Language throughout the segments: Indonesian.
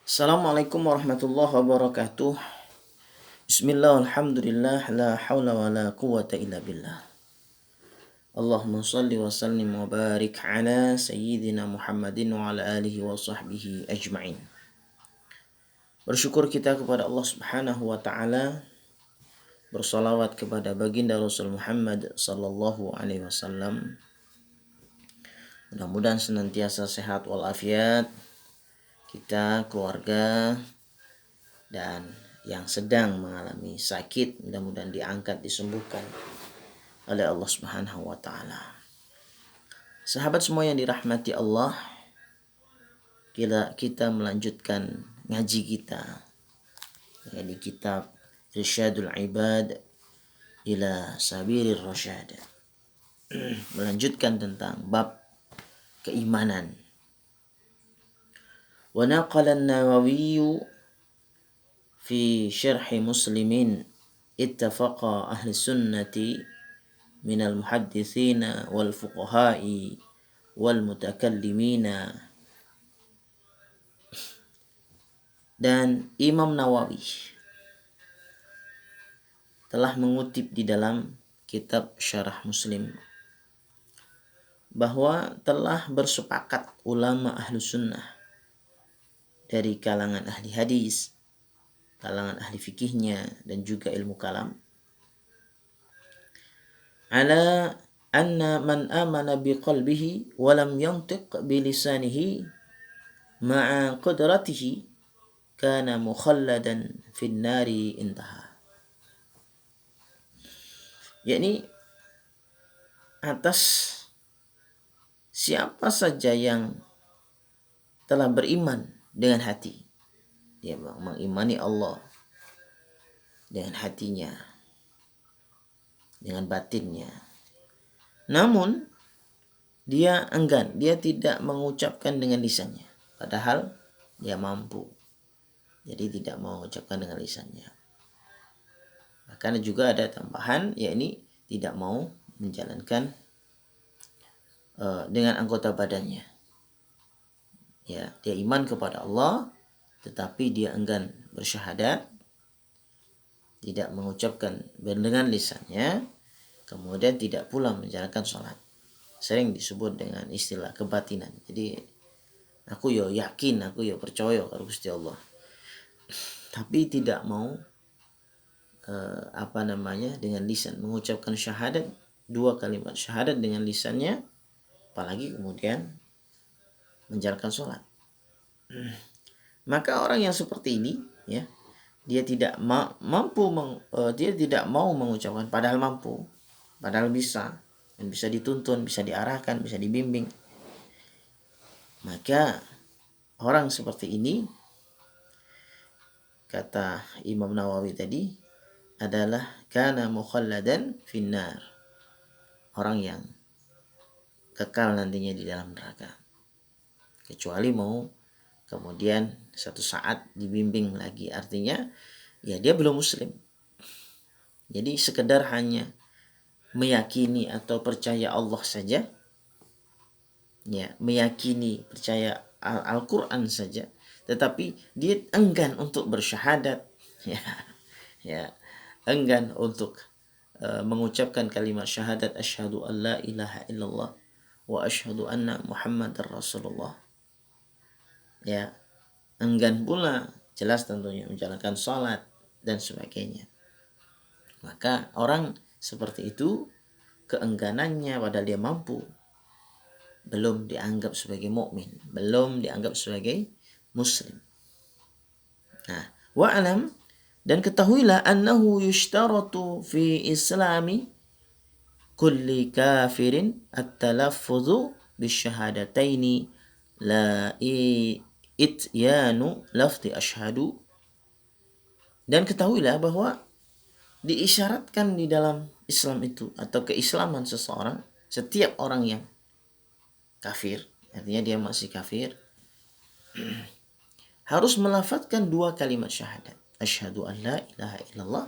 Assalamualaikum warahmatullahi wabarakatuh. Bismillah, alhamdulillah, la hawla wa la quwwata illa billah. Allahumma salli wa sallim wa barik ala sayyidina Muhammadin wa ala alihi wa sahbihi ajma'in. Bersyukur kita kepada Allah subhanahu wa ta'ala, bersalawat kepada baginda Rasul Muhammad sallallahu alaihi wasallam. Mudah-mudahan senantiasa sehat walafiat kita, keluarga, dan yang sedang mengalami sakit mudah-mudahan diangkat, disembuhkan oleh Allah Subhanahu wa taala. Sahabat semua yang dirahmati Allah, kita melanjutkan ngaji kita di kitab Irsyadul Ibad ila Sabirir Rasyad. Melanjutkan tentang bab keimanan. Wa naqala an-Nawawi في شرح مسلم اتفق أهل السنة من المحدثين والفقهاء والمتكلمين. Dan Imam Nawawi telah mengutip di dalam kitab Syarah Muslim bahwa telah bersepakat ulama ahlu sunnah dari kalangan ahli hadis, kalangan ahli fikihnya, dan juga ilmu kalam, ala anna man amana biqalbihi wa lam yantiq bilisanihi ma'a qudratihi kana mukhalladan fin nari, intaha. Yakni atas siapa saja yang telah beriman dengan hati, dia mengimani Allah dengan hatinya, dengan batinnya, namun dia enggan, dia tidak mengucapkan dengan lisannya, padahal dia mampu, jadi tidak mengucapkan dengan lisannya. Bahkan juga ada tambahan, yakni tidak mau menjalankan dengan anggota badannya. Ya, dia iman kepada Allah, tetapi dia enggan bersyahadat, tidak mengucapkan dengan lisannya, kemudian tidak pula menjalankan sholat. Sering disebut dengan istilah kebatinan. Jadi aku yo yakin, aku yo percaya kalau Gusti Allah, tapi tidak mau dengan lisan mengucapkan syahadat, dua kalimat syahadat dengan lisannya, apalagi kemudian menjalankan sholat. Maka orang yang seperti ini, ya, dia tidak dia tidak mau mengucapkan padahal mampu, padahal bisa, dan bisa dituntun, bisa diarahkan, bisa dibimbing. Maka orang seperti ini, kata Imam Nawawi tadi, adalah kana mukhalladan finnar, orang yang kekal nantinya di dalam neraka, kecuali mau kemudian satu saat dibimbing lagi. Artinya ya dia belum muslim, jadi sekedar hanya meyakini atau percaya Allah saja, ya, meyakini percaya Al-Quran saja, tetapi dia enggan untuk bersyahadat, ya, enggan untuk mengucapkan kalimat syahadat asyhadu an la ilaha illallah wa asyhadu anna muhammadar rasulullah, ya, enggan pula jelas tentunya menjalankan sholat dan sebagainya. Maka orang seperti itu, keengganannya padahal dia mampu, belum dianggap sebagai mukmin, belum dianggap sebagai muslim. Nah, wa'alam, dan ketahuilah, annahu yushtaratu fi islami kulli kafirin at-talaffudhu bisyahadataini la ityanu lafzi asyhadu. Dan ketahuilah bahwa diisyaratkan di dalam Islam itu, atau keislaman seseorang, setiap orang yang kafir, artinya dia masih kafir, harus melafadzkan dua kalimat syahadat, asyhadu an la ilaha illallah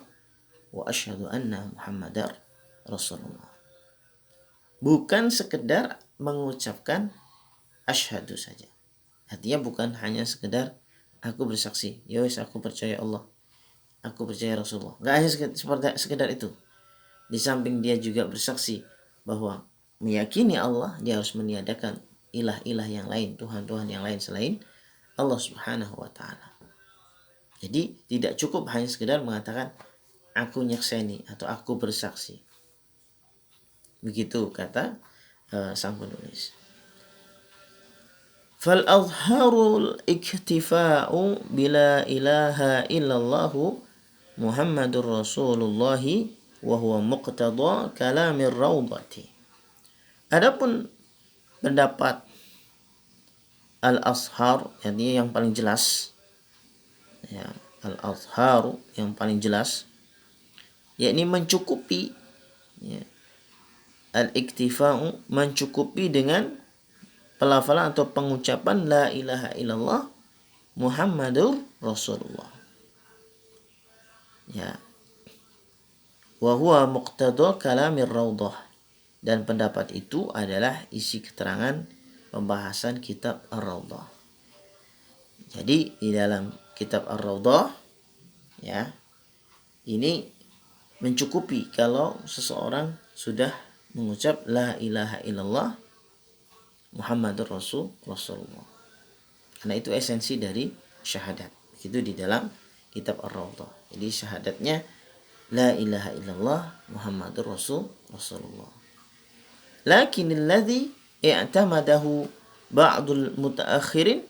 wa asyhadu anna muhammadar rasulullah. Bukan sekedar mengucapkan asyhadu saja, artinya bukan hanya sekedar aku bersaksi, ya wis aku percaya Allah, aku percaya Rasulullah. Nggak hanya sekedar itu. Di samping dia juga bersaksi bahwa meyakini Allah, dia harus meniadakan ilah-ilah yang lain, Tuhan-Tuhan yang lain selain Allah Subhanahu wa taala. Jadi tidak cukup hanya sekedar mengatakan aku nyakseni atau aku bersaksi. Begitu kata sang penulis. Fal azharul iktifa'u bila ilaha illallah Muhammadur Rasulullah wa huwa muqtada kalamir raudhati. Adapun pendapat al-azhar, yakni yang paling jelas, ya, al-azhar yang paling jelas, yakni mencukupi, ya, al-iktifa'u mencukupi dengan pelafalan atau pengucapan la ilaha illallah Muhammadur Rasulullah. Ya. Wa huwa muqtada kalamir raudhah, dan pendapat itu adalah isi keterangan pembahasan kitab Ar-Raudhah. Jadi di dalam kitab Ar-Raudhah, ya, ini mencukupi kalau seseorang sudah mengucap la ilaha illallah Muhammadur Rasulullah. Karena itu esensi dari syahadat. Itu di dalam kitab Ar-Raudhah. Jadi syahadatnya la ilaha illallah Muhammadur Rasulullah. Lakin alladhi i'tamadahu ba'dul mutaakhirin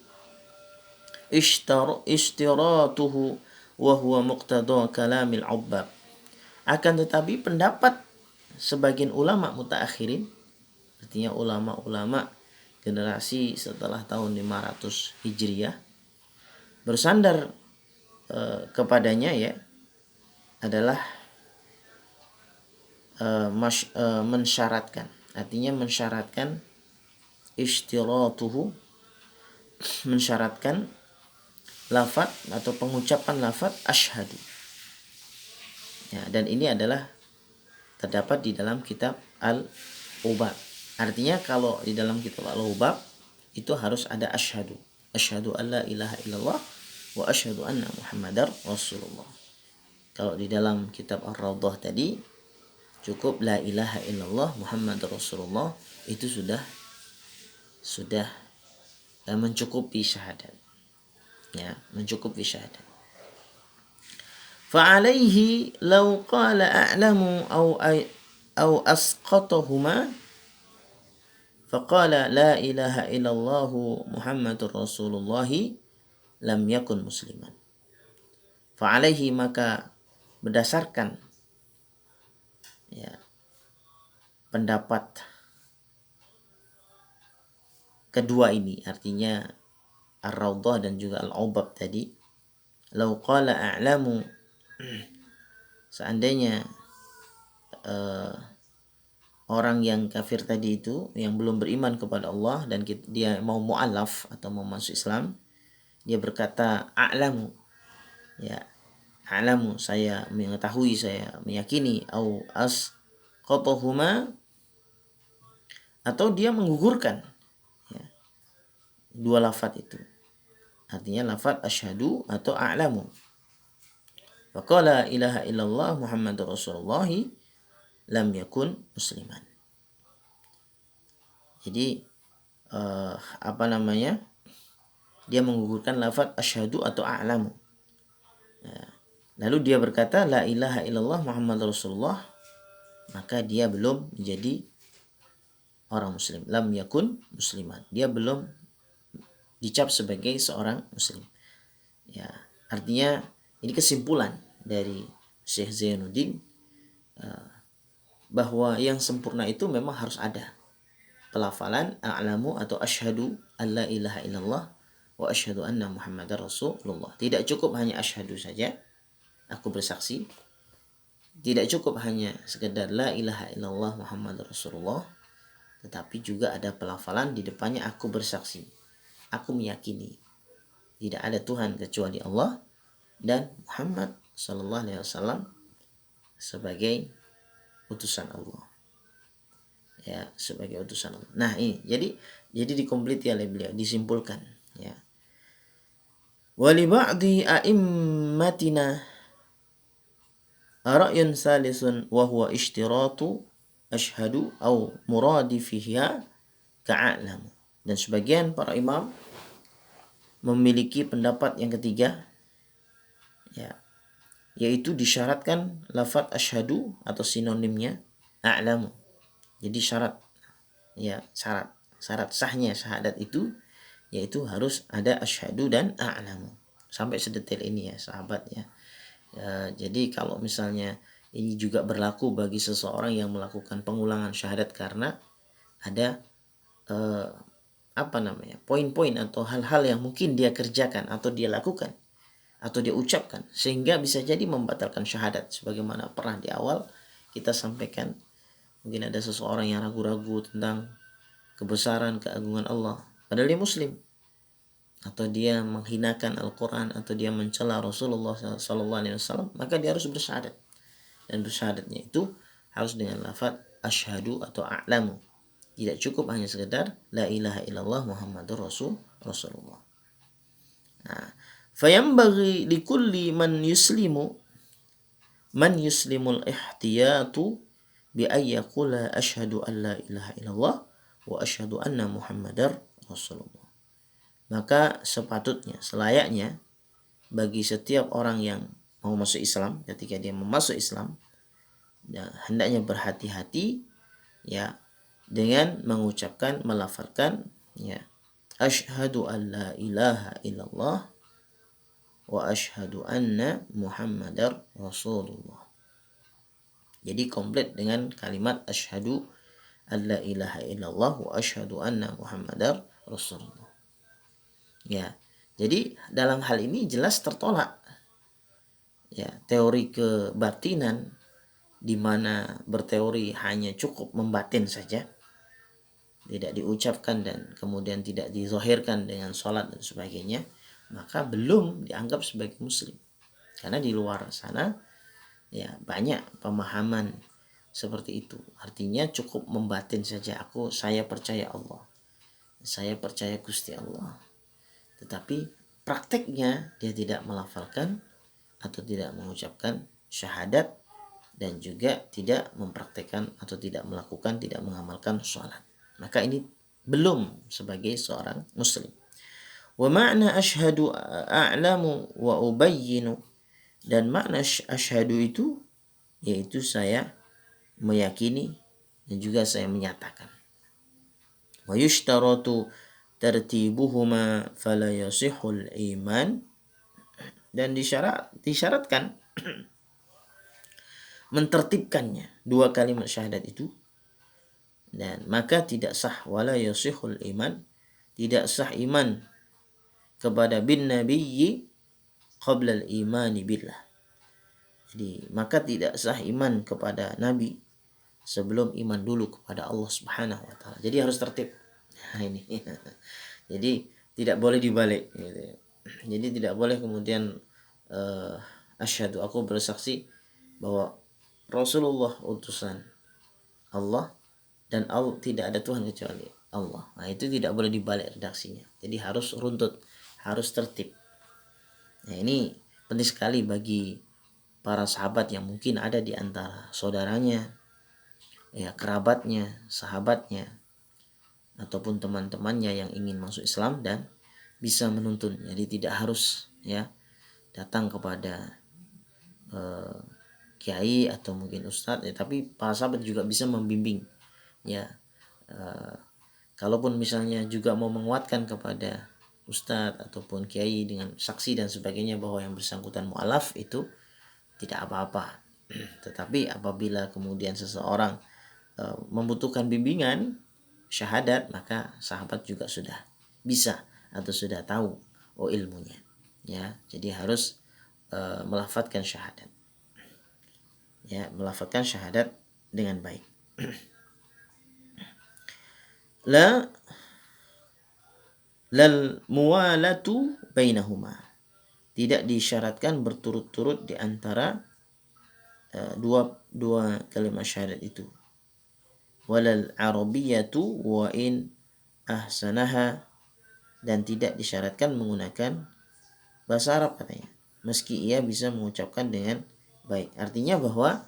ishtiratuhu wa huwa muqtada kalamil ubbab. Akan tetapi pendapat sebagian ulama mutaakhirin, artinya ulama-ulama generasi setelah tahun 500 Hijriah, bersandar kepadanya, ya, adalah mensyaratkan, artinya mensyaratkan ishtiratuhu, mensyaratkan lafaz atau pengucapan lafaz asyhadu. Ya, dan ini adalah terdapat di dalam kitab Al-Ubab. Artinya kalau di dalam kitab Al-Ubab itu harus ada asyhadu. Asyhadu an la ilaha illallah wa asyhadu anna Muhammadar Rasulullah. Kalau di dalam kitab Ar-Raudhah tadi cukup la ilaha illallah Muhammadar Rasulullah, itu sudah mencukupi syahadat. Ya, mencukupi syahadat. Fa'alaihi law qala a'lamu aw asqatahuma faqala la ilaha illallah Muhammadur Rasulullah lam yakun musliman. Fa'alaihi, maka berdasarkan, ya, pendapat kedua ini, artinya Ar-Raudhah dan juga Al-Ubab tadi, law qala a'lamu, seandainya orang yang kafir tadi itu, yang belum beriman kepada Allah dan dia mau mu'alaf atau mau masuk Islam, dia berkata a'lamu, ya, a'lamu, saya mengetahui, saya meyakini, au asqatahuma, atau dia menggugurkan, ya, dua lafaz itu, artinya lafaz asyhadu atau a'lamu. Faqala ilaha illallah Muhammadur Rasulullah lam yakun musliman. Jadi dia menggugurkan lafaz asyhadu atau a'lamu. Ya. Lalu dia berkata la ilaha illallah Muhammadur Rasulullah, maka dia belum menjadi orang muslim. Lam yakun musliman. Dia belum dicap sebagai seorang muslim. Ya, artinya ini kesimpulan dari Syekh Zainuddin bahwa yang sempurna itu memang harus ada pelafalan a'lamu atau asyhadu alla ilaha illallah wa asyhadu anna Muhammadar Rasulullah. Tidak cukup hanya asyhadu saja, aku bersaksi. Tidak cukup hanya sekedar la ilaha illallah Muhammadar Rasulullah, tetapi juga ada pelafalan di depannya aku bersaksi. Aku meyakini tidak ada Tuhan kecuali Allah dan Muhammad sallallahu alaihi wasallam sebagai utusan Allah. Ya, sebagai utusan Allah. Nah, ini jadi dikompliti oleh beliau, disimpulkan, ya. Wa li ba'di a'immatina ra'yun salisun wa huwa ishtiratu ashhadu au muradifiha ka'alamu. Dan sebagian para imam memiliki pendapat yang ketiga, ya, yaitu disyaratkan lafaz asyhadu atau sinonimnya a'lamu. Jadi syarat sahnya syahadat itu yaitu harus ada asyhadu dan a'lamu. Sampai sedetail ini ya sahabat ya. Jadi kalau misalnya ini juga berlaku bagi seseorang yang melakukan pengulangan syahadat karena ada poin-poin atau hal-hal yang mungkin dia kerjakan atau dia lakukan atau dia ucapkan sehingga bisa jadi membatalkan syahadat, sebagaimana pernah di awal kita sampaikan. Mungkin ada seseorang yang ragu-ragu tentang kebesaran keagungan Allah padahal dia muslim, atau dia menghinakan Al-Quran, atau dia mencela Rasulullah SAW, maka dia harus bersyahadat, dan bersyahadatnya itu harus dengan lafaz asyhadu atau a'lamu. Tidak cukup hanya sekedar la ilaha illallah Muhammadur Rasulullah. Nah, fayambaghi likulli man yuslimul ihtiyatu bi ayyaqula asyhadu an la ilaha illallah wa asyhadu anna Muhammadar Rasulullah. Maka sepatutnya, selayaknya bagi setiap orang yang mau masuk Islam, ketika dia masuk Islam, ya, hendaknya berhati-hati ya dengan mengucapkan, melafalkan ya asyhadu an la ilaha illallah wa asyhadu anna Muhammadar Rasulullah. Jadi komplit dengan kalimat asyhadu an la ilaha illallah wa asyhadu anna Muhammadar Rasulullah. Ya, jadi dalam hal ini jelas tertolak ya teori kebatinan di mana berteori hanya cukup membatin saja, tidak diucapkan dan kemudian tidak dizahirkan dengan sholat dan sebagainya, maka belum dianggap sebagai muslim. Karena di luar sana ya banyak pemahaman seperti itu. Artinya cukup membatin saja, saya percaya Allah, saya percaya Gusti Allah, tetapi prakteknya dia tidak melafalkan atau tidak mengucapkan syahadat dan juga tidak mempraktekkan atau tidak melakukan, tidak mengamalkan sholat. Maka ini belum sebagai seorang muslim. Wa ma'na asyhadu a'lamu wa ubayyinu, dan makna asyhadu itu yaitu saya meyakini dan juga saya menyatakan. Wa yushtaratu tartibuhuma fala yasihul iman, dan disyaratkan mentertibkannya dua kalimat syahadat itu, dan maka tidak sah, wala yasihul iman, tidak sah iman kepada bin nabiyyi qabla al-imani billah. Jadi maka tidak sah iman kepada nabi sebelum iman dulu kepada Allah Subhanahu wa taala. Jadi harus tertib. Nah ini. Jadi tidak boleh dibalik gitu. Jadi tidak boleh kemudian asyhadu, aku bersaksi bahwa Rasulullah utusan Allah dan Allah, tidak ada Tuhan kecuali Allah. Nah itu tidak boleh dibalik redaksinya. Jadi harus runtut, harus tertib. Nah ini penting sekali bagi para sahabat yang mungkin ada di antara saudaranya, ya kerabatnya, sahabatnya, ataupun teman-temannya yang ingin masuk Islam dan bisa menuntun. Jadi tidak harus ya datang kepada kiai atau mungkin ustadz ya, tapi para sahabat juga bisa membimbing ya. Kalaupun misalnya juga mau menguatkan kepada ustadz ataupun kiai dengan saksi dan sebagainya bahwa yang bersangkutan mu'alaf, itu tidak apa-apa. Tetapi apabila kemudian seseorang membutuhkan bimbingan syahadat, maka sahabat juga sudah bisa atau sudah tahu ilmunya ya. Jadi harus melafadzkan syahadat ya, melafadzkan syahadat dengan baik. Lal muwalatu bainahuma, tidak disyaratkan berturut-turut di antara dua kalimat syahadat itu. Walal arabiyatu wa in ahsanaha, dan tidak disyaratkan menggunakan bahasa Arab katanya, meski ia bisa mengucapkan dengan baik. Artinya bahwa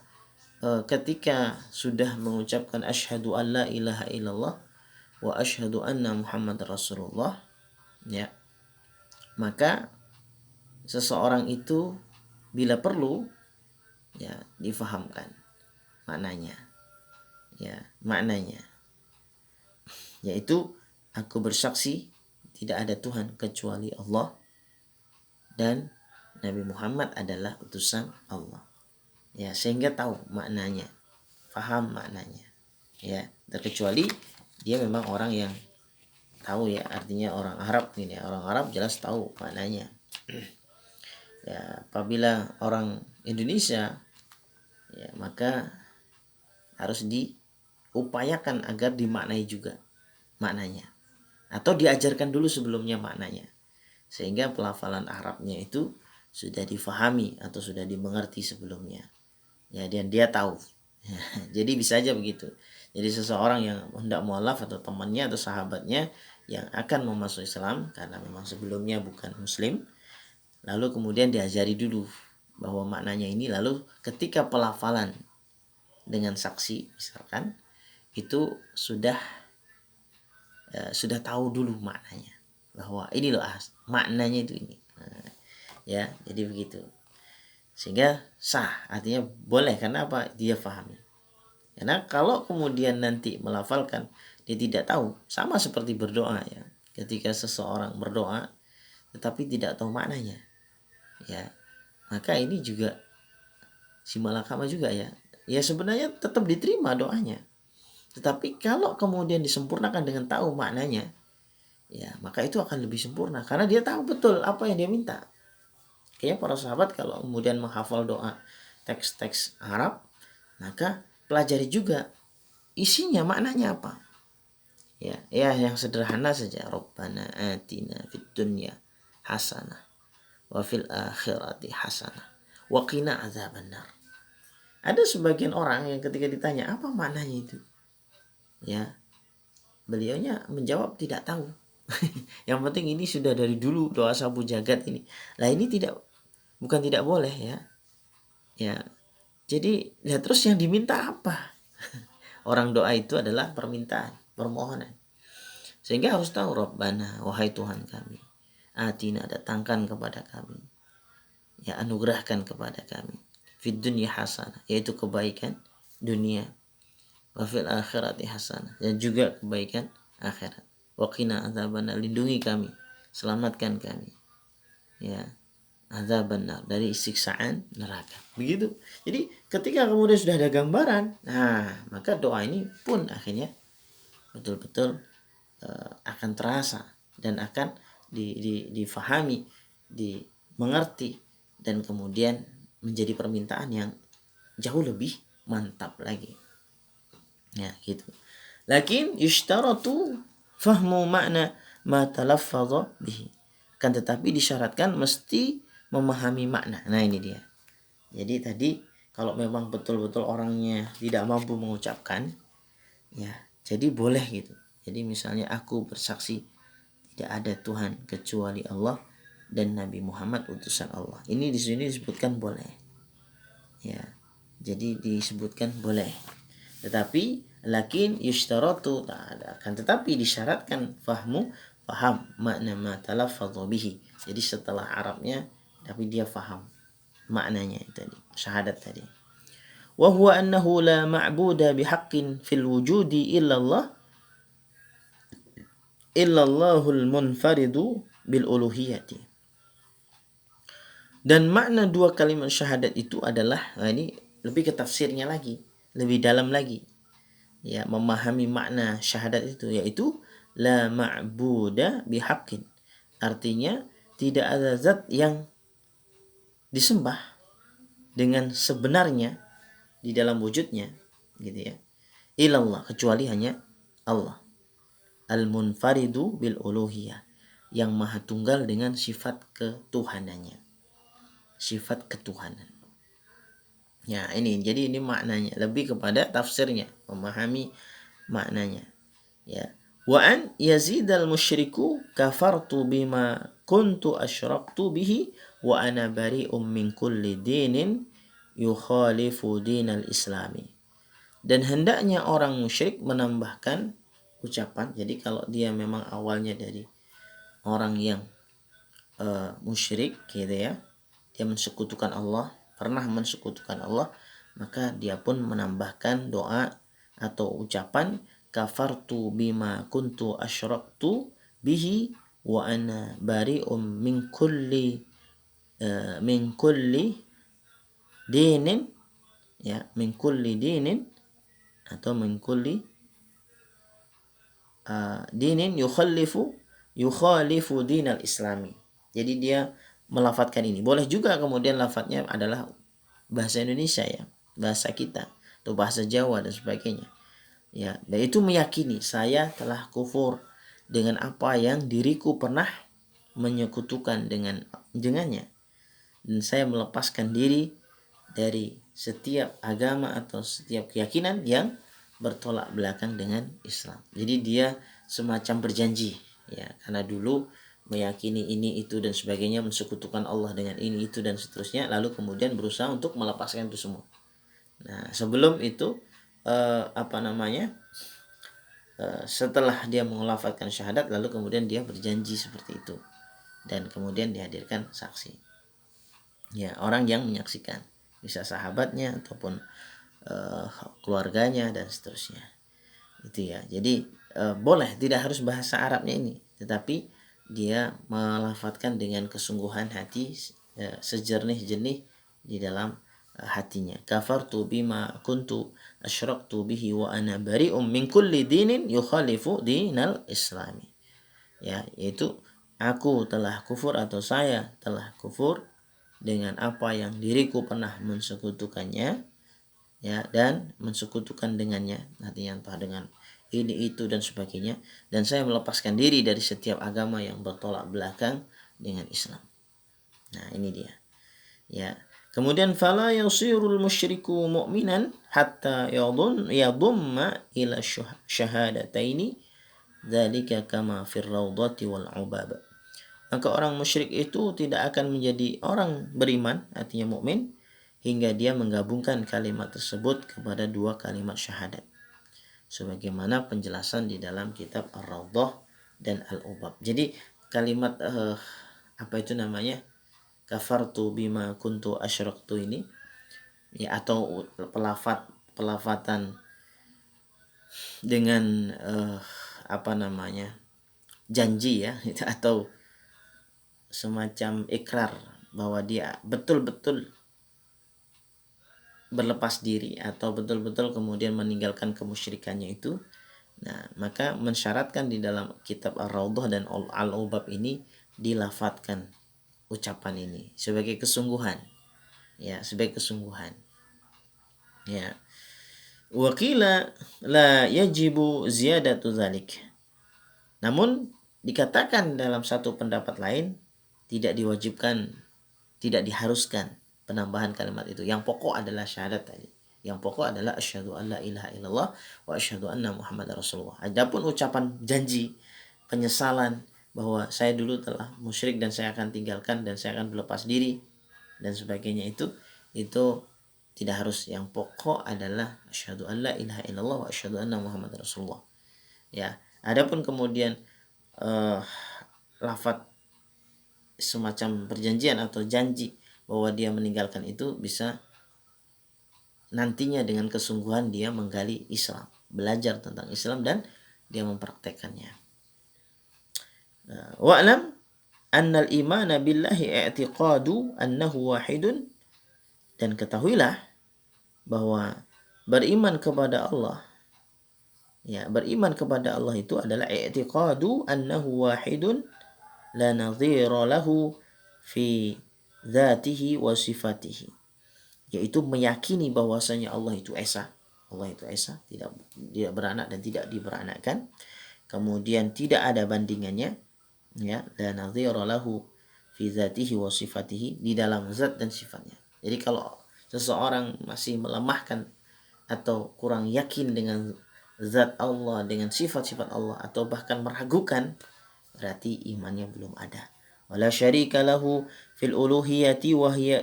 ketika sudah mengucapkan asyhadu an la ilaha illallah wa asyhadu anna Muhammad Rasulullah, ya, maka seseorang itu bila perlu ya difahamkan maknanya, ya, maknanya yaitu aku bersaksi tidak ada Tuhan kecuali Allah dan Nabi Muhammad adalah utusan Allah. Ya, sehingga tahu maknanya, paham maknanya. Ya, terkecuali dia memang orang yang tahu, ya, artinya orang Arab ini, orang Arab jelas tahu maknanya. Ya, apabila orang Indonesia, ya, maka harus diupayakan agar dimaknai juga maknanya, atau diajarkan dulu sebelumnya maknanya, sehingga pelafalan Arabnya itu sudah difahami atau sudah dimengerti sebelumnya, ya, dan dia tahu. Jadi bisa aja begitu. Jadi seseorang yang hendak mualaf atau temannya atau sahabatnya yang akan memasuk Islam karena memang sebelumnya bukan Muslim, lalu kemudian diajari dulu bahwa maknanya ini, lalu ketika pelafalan dengan saksi misalkan itu sudah tahu dulu maknanya, bahwa ini loh maknanya itu ini. Ya, jadi begitu. Sehingga sah, artinya boleh, karena apa? Dia pahami. Karena kalau kemudian nanti melafalkan dia tidak tahu, sama seperti berdoa, ya. Ketika seseorang berdoa tetapi tidak tahu maknanya, ya, maka ini juga si malakama juga, ya. Ya sebenarnya tetap diterima doanya. Tetapi kalau kemudian disempurnakan dengan tahu maknanya, ya, maka itu akan lebih sempurna karena dia tahu betul apa yang dia minta. Kayaknya para sahabat kalau kemudian menghafal doa teks-teks Arab, maka pelajari juga isinya, maknanya apa. Ya, yang sederhana saja. Rabbana atina fid dunya hasanah wa fil akhirati hasanah wa qina adzabannar. Ada sebagian orang yang ketika ditanya apa maknanya itu, ya, beliaunya menjawab tidak tahu. Yang penting ini sudah dari dulu doa sapu jagat ini. Lah ini bukan tidak boleh, ya. Ya. Jadi, ya, terus yang diminta apa? Orang doa itu adalah permintaan, permohonan. Sehingga harus tahu, Rabbana, wahai Tuhan kami, atina, datangkan kepada kami, ya, anugerahkan kepada kami, fid dunya hasanah, yaitu kebaikan dunia, wa fil akhirati hasanah, dan juga kebaikan akhirat, wa qina adzabannar, lindungi kami, selamatkan kami, ya, adzabannar, dari siksaan neraka. Begitu. Jadi ketika kemudian sudah ada gambaran, nah, maka doa ini pun akhirnya betul-betul akan terasa dan akan difahami, dimengerti, dan kemudian menjadi permintaan yang jauh lebih mantap lagi. Ya, gitu. Lakin yushtaratu fahmu makna ma talaffadha bihi. Kan tetapi disyaratkan mesti memahami makna. Nah, ini dia. Jadi tadi kalau memang betul-betul orangnya tidak mampu mengucapkan, ya, jadi boleh gitu. Jadi misalnya aku bersaksi tidak ada Tuhan kecuali Allah dan Nabi Muhammad utusan Allah. Ini di sini disebutkan boleh. Ya. Jadi disebutkan boleh. Tetapi lakin yushtaratu, akan tetapi disyaratkan paham makna ma talaffadhu bihi. Jadi setelah Arabnya tapi dia faham maknanya tadi, syahadat tadi. Wa huwa annahu la ma'buda bihaqqin fil wujudi illallah illallahul munfaridu bil uluhiyati. Dan makna dua kalimat syahadat itu adalah, nah ini lebih ke tafsirnya lagi, lebih dalam lagi. Ya, memahami makna syahadat itu, yaitu la ma'buda bihaqqin. Artinya tidak ada zat yang disembah dengan sebenarnya di dalam wujudnya, gitu ya, ilallah, kecuali hanya Allah, al-munfaridu bil uluhiyah, yang maha tunggal dengan sifat ketuhanannya, sifat ketuhanan. Ya, ini jadi ini maknanya lebih kepada tafsirnya, memahami maknanya, ya. Wa an yazidal musyriku kafartu bima kuntu asyraktu bihi wa ana bari'um min kulli dinin yukhalifu dinal islami. Dan hendaknya orang musyrik menambahkan ucapan. Jadi kalau dia memang awalnya dari orang yang musyrik gitu ya, dia mensekutukan Allah, pernah mensekutukan Allah, maka dia pun menambahkan doa atau ucapan kafartu bima kuntu asyraktu bihi wa ana bari'um min kulli dinin, ya, min kulli dinin atau min kulli dinin yukhalifu dinal islami. Jadi dia melafadzkan ini. Boleh juga kemudian lafadznya adalah bahasa Indonesia ya, bahasa kita atau bahasa Jawa dan sebagainya. Ya, dan itu meyakini saya telah kufur dengan apa yang diriku pernah menyekutukan dengannya, dan saya melepaskan diri dari setiap agama atau setiap keyakinan yang bertolak belakang dengan Islam. Jadi dia semacam berjanji ya, karena dulu meyakini ini itu dan sebagainya, mensekutukan Allah dengan ini itu dan seterusnya, lalu kemudian berusaha untuk melepaskan itu semua. Nah, sebelum itu setelah dia melafazkan syahadat, lalu kemudian dia berjanji seperti itu dan kemudian dihadirkan saksi. Ya, orang yang menyaksikan, bisa sahabatnya ataupun keluarganya dan seterusnya. Itu ya. Jadi boleh, tidak harus bahasa Arabnya ini, tetapi dia melafadzkan dengan kesungguhan hati, sejernih-jernih di dalam hatinya. Kafartu bima kuntu asyraktu bihi wa ana bari'um min kulli dinin yukhalifu dinal islami. Ya, yaitu aku telah kufur atau saya telah kufur dengan apa yang diriku pernah mensekutukannya, ya, dan mensekutukan dengannya, artinya entah dengan ini itu dan sebagainya, dan saya melepaskan diri dari setiap agama yang bertolak belakang dengan Islam. Nah, ini dia. Ya. Kemudian fala yasirul musyriku mu'minan hatta yadumma ila syahadataini dzalika kama fir raudhati wal ubab. Maka orang musyrik itu tidak akan menjadi orang beriman, artinya mukmin, hingga dia menggabungkan kalimat tersebut kepada dua kalimat syahadat, sebagaimana penjelasan di dalam kitab Ar-Raudhah dan Al-Ubab. Jadi kalimat kafartu bima kuntu asyraktu ini ya, atau pelafatan dengan janji ya, atau semacam ikrar bahwa dia betul-betul berlepas diri atau betul-betul kemudian meninggalkan kemusyrikannya itu. Nah, maka mensyaratkan di dalam kitab Ar-Raudhah dan Al-Ubab ini dilafatkan ucapan ini sebagai kesungguhan. Ya, sebagai kesungguhan. Ya. Wa qila la yajibu ziyadatu dzalik. Namun dikatakan dalam satu pendapat lain, tidak diwajibkan, tidak diharuskan penambahan kalimat itu. Yang pokok adalah syahadat tadi. Yang pokok adalah asyhadu an la ilaha illallah wa asyhadu anna muhammadar rasulullah. Adapun ucapan janji, penyesalan bahwa saya dulu telah musyrik dan saya akan tinggalkan dan saya akan berlepas diri dan sebagainya, itu tidak harus. Yang pokok adalah asyhadu an la ilaha illallah wa asyhadu anna muhammadar rasulullah. Ya, adapun kemudian lafaz semacam perjanjian atau janji bahwa dia meninggalkan itu bisa nantinya dengan kesungguhan dia menggali Islam, belajar tentang Islam dan dia mempraktekannya. Wa'lam annal imana billahi i'tiqadu annahu wahidun, dan ketahuilah bahwa beriman kepada Allah, ya, beriman kepada Allah itu adalah i'tiqadu annahu wahidun la nadhira lahu fi dzatihi wa sifatihi, yaitu meyakini bahwasanya Allah itu esa, tidak beranak dan tidak diberanakkan, kemudian tidak ada bandingannya, ya, la nadhira lahu fi dzatihi wa sifatihi, di dalam zat dan sifatnya. Jadi kalau seseorang masih melemahkan atau kurang yakin dengan zat Allah, dengan sifat-sifat Allah, atau bahkan meragukan, berarti imannya belum ada. wa la syarika lahu fil uluhiyati wa hiya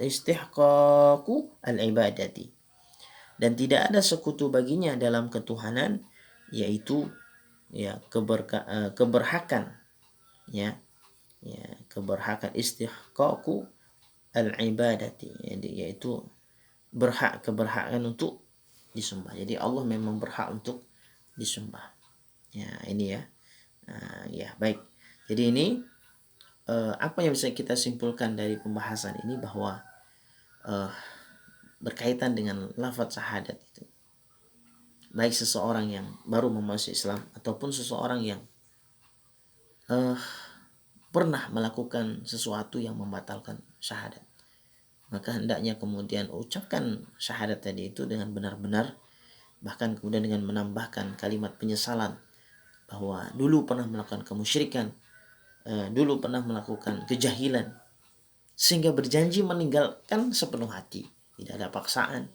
istihqaqu al-ibadati. Dan tidak ada sekutu baginya dalam ketuhanan, yaitu ya keberhakan, ya keberhakan, istihqaqu al-ibadati, yaitu keberhakan untuk disembah. Jadi Allah memang berhak untuk disembah. Ya, ini ya. Ya, baik. Jadi ini apa yang bisa kita simpulkan dari pembahasan ini, bahwa berkaitan dengan lafaz syahadat itu, baik seseorang yang baru memasuki Islam ataupun seseorang yang pernah melakukan sesuatu yang membatalkan syahadat, maka hendaknya kemudian ucapkan syahadat tadi itu dengan benar-benar, bahkan kemudian dengan menambahkan kalimat penyesalan bahwa dulu pernah melakukan kemusyrikan, dulu pernah melakukan kejahilan, sehingga berjanji meninggalkan sepenuh hati, tidak ada paksaan,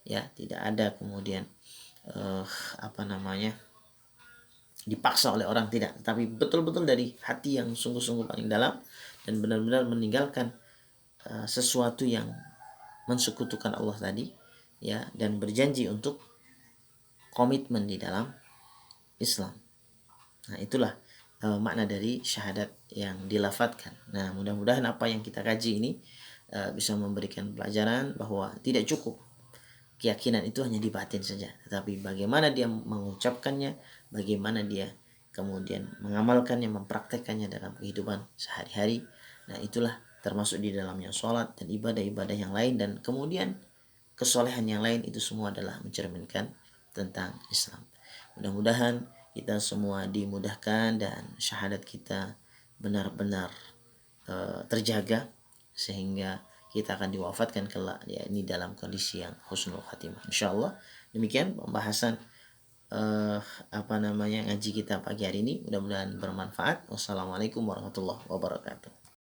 ya tidak ada kemudian dipaksa oleh orang, tidak, tapi betul-betul dari hati yang sungguh-sungguh paling dalam, dan benar-benar meninggalkan sesuatu yang mensekutukan Allah tadi, ya, dan berjanji untuk komitmen di dalam Islam. Nah, itulah makna dari syahadat yang dilafatkan. Nah, mudah-mudahan apa yang kita kaji ini bisa memberikan pelajaran bahwa tidak cukup keyakinan itu hanya di batin saja, tetapi bagaimana dia mengucapkannya, bagaimana dia kemudian mengamalkannya, mempraktekannya dalam kehidupan sehari-hari. Nah, itulah termasuk di dalamnya sholat dan ibadah-ibadah yang lain, dan kemudian kesolehan yang lain, itu semua adalah mencerminkan tentang Islam. Mudah-mudahan kita semua dimudahkan dan syahadat kita benar-benar terjaga, sehingga kita akan diwafatkan kelak, ya, ini dalam kondisi yang husnul khatimah, insyaallah. Demikian pembahasan ngaji kita pagi hari ini, mudah-mudahan bermanfaat. Wassalamualaikum warahmatullahi wabarakatuh.